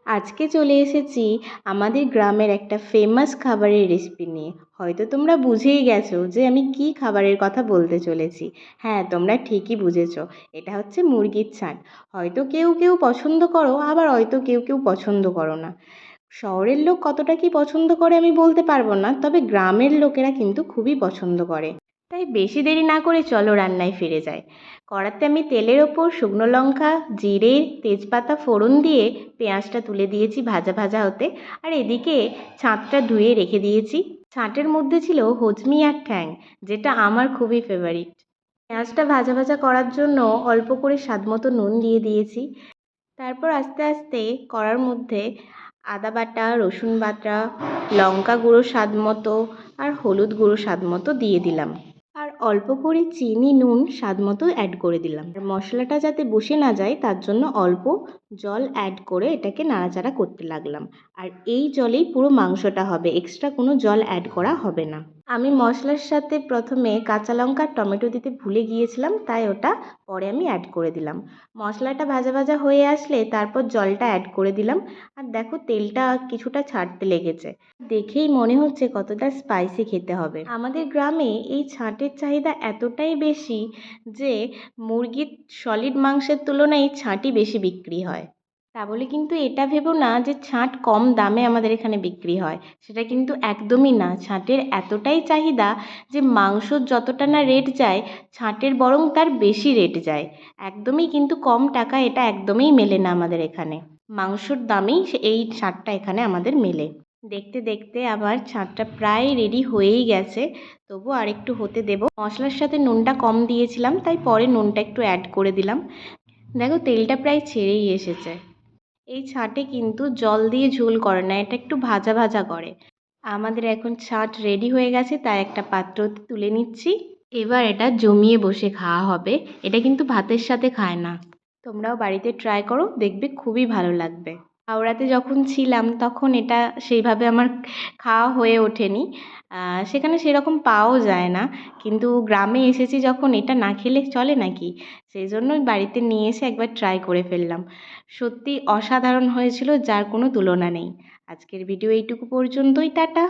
আজকে চলে এসেছি আমাদের গ্রামের একটা ফেমাস খাবারের রেসিপি নিয়ে। হয়তো তোমরা বুঝেই গেছো যে আমি কি খাবারের কথা বলতে চলেছি। হ্যাঁ, তোমরা ঠিকই বুঝেছো। এটা হচ্ছে মুরগির ছান। হয়তো কেউ কেউ পছন্দ করো, আবার হয়তো কেউ কেউ পছন্দ করো না। শহরের লোক কতটা কি পছন্দ করে আমি বলতে পারবো না, তবে গ্রামের লোকেরা কিন্তু খুবই পছন্দ করে। তাই বেশি দেরি না করে চলো রান্নায় ফিরে যাই। কড়াতে আমি তেলের ওপর শুকনো লঙ্কা, জিরে, তেজপাতা ফোড়ন দিয়ে পেঁয়াজটা তুলে দিয়েছি ভাজা ভাজা হতে। আর এদিকে ছাঁটটা ধুয়ে রেখে দিয়েছি। ছাঁটের মধ্যে ছিল হজমি আর ঠ্যাং, যেটা আমার খুবই ফেভারিট। পেঁয়াজটা ভাজা ভাজা করার জন্য অল্প করে স্বাদমতো নুন দিয়ে দিয়েছি। তারপর আস্তে আস্তে কড়ার মধ্যে আদা বাটা, রসুন বাটা, লঙ্কা গুঁড়ো স্বাদ মতো আর হলুদ গুঁড়ো স্বাদ মতো দিয়ে দিলাম। আর অল্প করে চিনি নুন স্বাদ মতো অ্যাড করে দিলাম। আর মশলাটা যাতে বসে না যায় তার জন্য অল্প জল অ্যাড করে এটাকে নাড়াচাড়া করতে লাগলাম। আর এই জলেই পুরো মাংসটা হবে, এক্সট্রা কোনো জল অ্যাড করা হবে না। আমি মশলার সাথে প্রথমে কাঁচা লঙ্কা আর টমেটো দিতে ভুলে গিয়েছিলাম, তাই ওটা পরে আমি অ্যাড করে দিলাম। মশলাটা ভাজা ভাজা হয়ে আসলে তারপর জলটা অ্যাড করে দিলাম। আর দেখো তেলটা কিছুটা ছাড়তে লেগেছে, দেখেই মনে হচ্ছে কতটা স্পাইসি খেতে হবে। আমাদের গ্রামে এই ছাঁটের চাহিদা এতটাই বেশি যে মুরগির সলিড মাংসের তুলনায় এই ছাঁটই বেশি বিক্রি হয়। তা বলে কিন্তু এটা ভেবো না যে ছাঁট কম দামে আমাদের এখানে বিক্রি হয়, সেটা কিন্তু একদমই না। ছাঁটের এতটাই চাহিদা যে মাংসর যতটা না রেট যায়, ছাঁটের বরং তার বেশি রেট যায়। একদমই কিন্তু কম টাকা এটা একদমই মেলে না আমাদের এখানে। মাংসর দামেই এই ছাঁটটা এখানে আমাদের মেলে। দেখতে দেখতে আবার ছাঁটটা প্রায় রেডি হয়েই গেছে, তবু আর একটু হতে দেব। মশলার সাথে নুনটা কম দিয়েছিলাম, তাই পরে নুনটা একটু অ্যাড করে দিলাম। দেখো তেলটা প্রায় ছেড়েই এসেছে। এই ছাঁটে কিন্তু জল দিয়ে ঝোল করে না, এটা একটু ভাজা ভাজা করে। আমাদের এখন ছাঁট রেডি হয়ে গেছে, তাই একটা পাত্রতে তুলে নিচ্ছি। এবার এটা জমিয়ে বসে খাওয়া হবে। এটা কিন্তু ভাতের সাথে খায় না। তোমরাও বাড়িতে ট্রাই করো, দেখবে খুবই ভালো লাগবে। হাওড়াতে যখন ছিলাম তখন এটা সেইভাবে আমার খাওয়া হয়ে ওঠেনি। সেখানে সেরকম পাওয়াও যায় না। কিন্তু গ্রামে এসেছি যখন, এটা না খেলে চলে নাকি? সেই জন্যই বাড়িতে নিয়ে এসে একবার ট্রাই করে ফেললাম। সত্যি অসাধারণ হয়েছিল, যার কোনো তুলনা নেই। আজকের ভিডিও এইটুকু পর্যন্তই। টাটা।